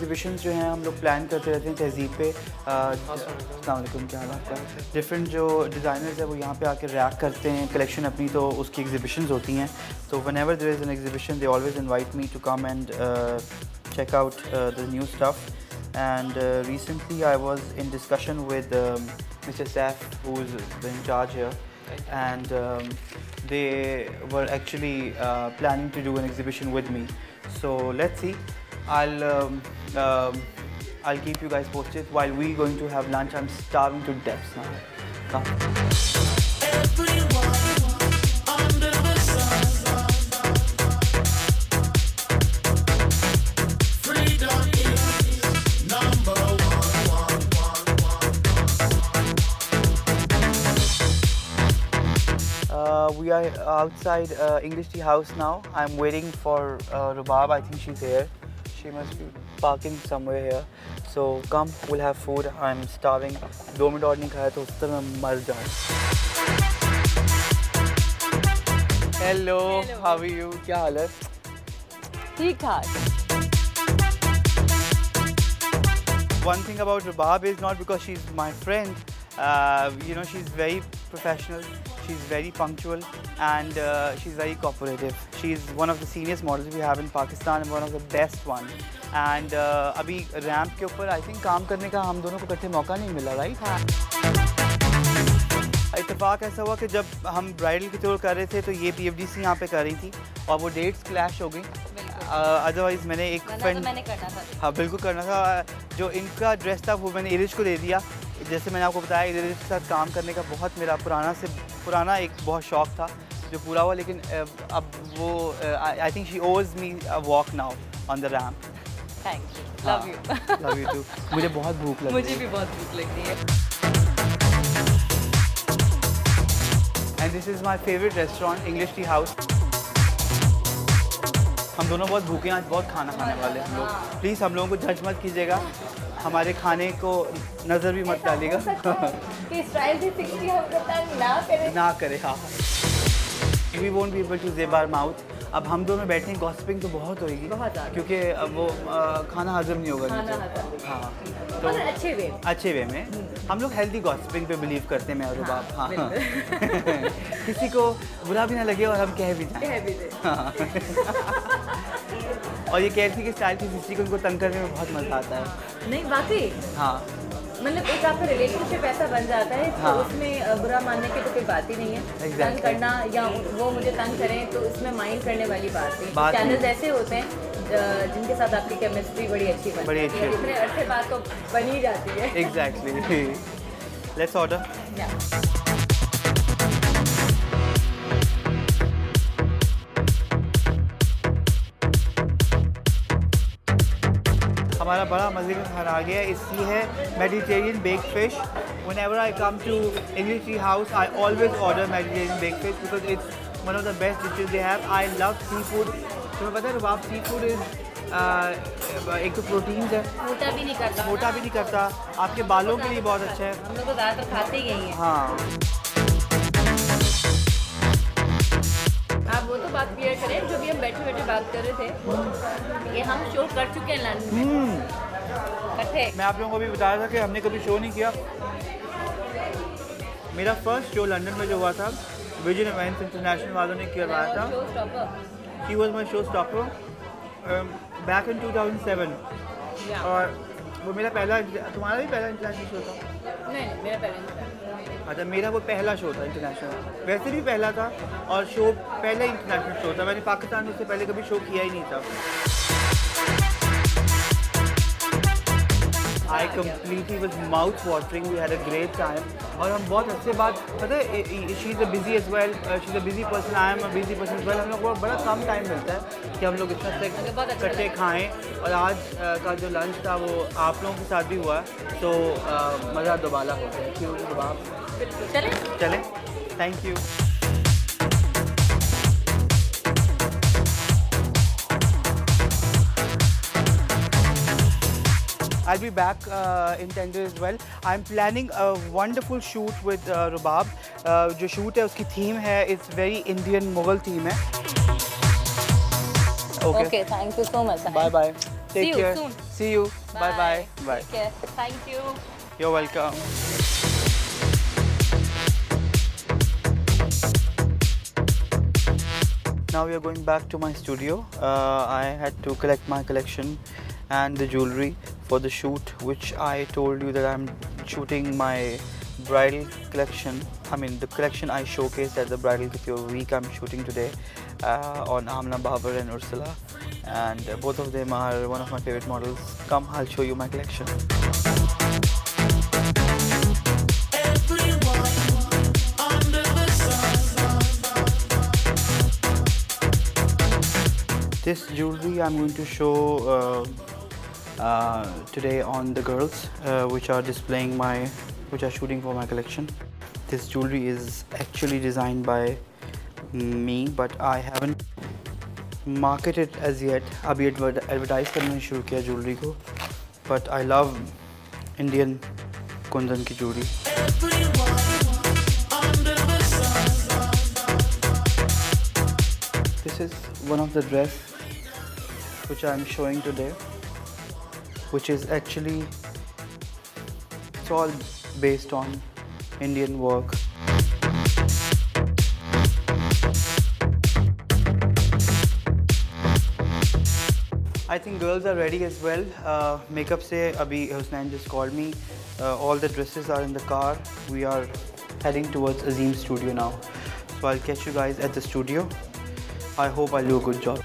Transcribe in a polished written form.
Exhibitions जो हैं हम लोग प्लान करते रहते हैं तहजीब पे। अस्सलाम वालेकुम, क्या हाल है आपका? डिफरेंट जो डिज़ाइनर्स हैं वो यहाँ पे आके रैक करते हैं कलेक्शन अपनी, तो उसकी एग्जीबिशंस होती हैं। तो whenever there is an exhibition they always invite me to come and check out the new stuff. And recently I was in discussion with Mr. Saif, who's in charge here, and they were actually planning to do an exhibition with me. So let's see. I'll keep you guys posted while we're going to have lunch. I'm starving to death now. Come. We are outside English Tea House now. I'm waiting for Rubab. I think she's here. She must be parking somewhere here. So come, we'll have food. I'm starving. 2 minute और नहीं खाया तो उस तरह मैं मर जाऊँ. Hello, how are you? क्या हाल है? ठीक ठाक. One thing about Rubab is not because she's my friend. You know, she's very professional. She's very punctual and she's very cooperative. She's one of the senior models we have in Pakistan and one of the best one. And अभी ramp के ऊपर I think काम करने का हम दोनों को इकट्ठे मौका नहीं मिला, right? हाँ. इत्तेफाक ऐसा हुआ कि जब हम ब्राइडल की टूर कर रहे थे तो ये PFDC यहाँ पे कर रही थी और वो डेट्स क्लैश हो गई. अदरवाइज़ मैंने एक फ्रेंड मैंने करना था. हाँ बिल्कुल करना था. जो इनका ड्रेस था वो मैंने इरिश को दे दिया. जैसे मैंने आपको बताया इरिश के साथ काम करने का बहुत मेरा पुराना एक बहुत शौक़ था जो पूरा हुआ. लेकिन अब वो आई think she owes me a walk now on the ramp. Thank you. Love you. Love you too. मुझे बहुत भूख लगी. मुझे भी बहुत भूख लग रही है. And this is my favourite restaurant English tea house. हम दोनों बहुत भूखे हैं आज, बहुत खाना खाने वाले हम लोग. प्लीज़ हम लोगों को जज मत कीजिएगा, हमारे खाने को नज़र भी मत डालिएगा. कि स्टाइल 360 हम ना करे. हाँ, we won't be able to zip our mouth. अब हम दोनों बैठे हैं, गॉसिपिंग तो बहुत होगी क्योंकि अब वो खाना हजम नहीं होगा. हाँ, तो अच्छे वे में हम लोग हेल्दी गॉसिपिंग पे बिलीव करते हैं मैं और रुबाब. हाँ. किसी को बुरा भी ना लगे और हम कह भी जाएं. हाँ. और ये कहती कि स्टाइल 360 को उनको तंग करने में बहुत मज़ा आता है. नहीं वाकई. हाँ, मतलब एक आपका रिलेशनशिप ऐसा बन जाता है तो उसमें बुरा मानने की तो कोई बात ही नहीं है. तंग करना या वो मुझे तंग करें तो उसमें माइंड करने वाली बात नहीं. चैनल्स ऐसे होते हैं जिनके साथ आपकी केमिस्ट्री बड़ी अच्छी बनती है. इतने अरसे बाद तो बन ही जाती है. एग्जैक्टली. Let's order. हमारा बड़ा मज़े का खाना आ गया है. इसकी है Mediterranean baked fish. Whenever I come to English Tea House, I always order Mediterranean baked fish because it's one of the best dishes they have. I love seafood. तुम्हें पता है रुबाब seafood is एक तो प्रोटीन्स है, मोटा भी नहीं करता, आपके बालों के लिए बहुत अच्छा है. हम लोग तो ज़्यादातर खाते ही हैं. हाँ. आप वो तो बात क्लियर करें जो भी हम बैठे बात कर रहे थे. ये हम शो कर चुके हैं लंदन में. मैं आप लोगों को भी बता रहा था कि हमने कभी शो नहीं किया. मेरा फर्स्ट शो लंदन में जो हुआ था विजन इवेंट्स इंटरनेशनल वालों ने करवाया था. She was my showstopper back in 2007. और वो मेरा पहला, तुम्हारा भी पहला इंटरनेशनल शो था? नहीं, मेरा पहला. अच्छा, मेरा वो पहला शो था इंटरनेशनल. वैसे भी पहला था और शो पहला इंटरनेशनल शो था. मैंने पाकिस्तान में उससे पहले कभी शो किया ही नहीं था. I completely was mouth watering. We had a great time. और हम बहुत अच्छे बात, पता है, she is a busy as well. She's a busy person. I am a busy person as well. हम लोग को बड़ा कम टाइम मिलता है कि हम लोग इतना से इकट्ठे खाएं. और आज का जो लंच था वो आप लोगों के साथ भी हुआ, तो मज़ा दोबारा हो गया. क्यों रुबाब? चलें. Thank you. I'll be back in 10 days as well. I'm planning a wonderful shoot with Rubab. जो shoot है उसकी theme है, it's very Indian Mughal theme है. Okay, thank you so much. Bye bye. Take care. See you soon. See you. Bye. Bye. Take care. Thank you. You're welcome. Now we are going back to my studio. I had to collect my collection and the jewelry for the shoot, which I told you that I'm shooting my bridal collection. I mean the collection I showcased at the Bridal Couture Week. I'm shooting today on Amna Babar and Ursula, and both of them are one of my favorite models. Come, I'll show you my collection. This jewelry I'm going to show today on the girls, which are shooting for my collection. This jewelry is actually designed by me, but I haven't marketed as yet. अभी advertise करना शुरू किया jewelry को, but I love Indian Kundan की jewelry. This is one of the dress which I am showing today, which is actually, it's all based on Indian work. I think girls are ready as well. Makeup se abhi Husnain just called me. All the dresses are in the car. We are heading towards Azim's studio now. So I'll catch you guys at the studio. I hope I'll do a good job.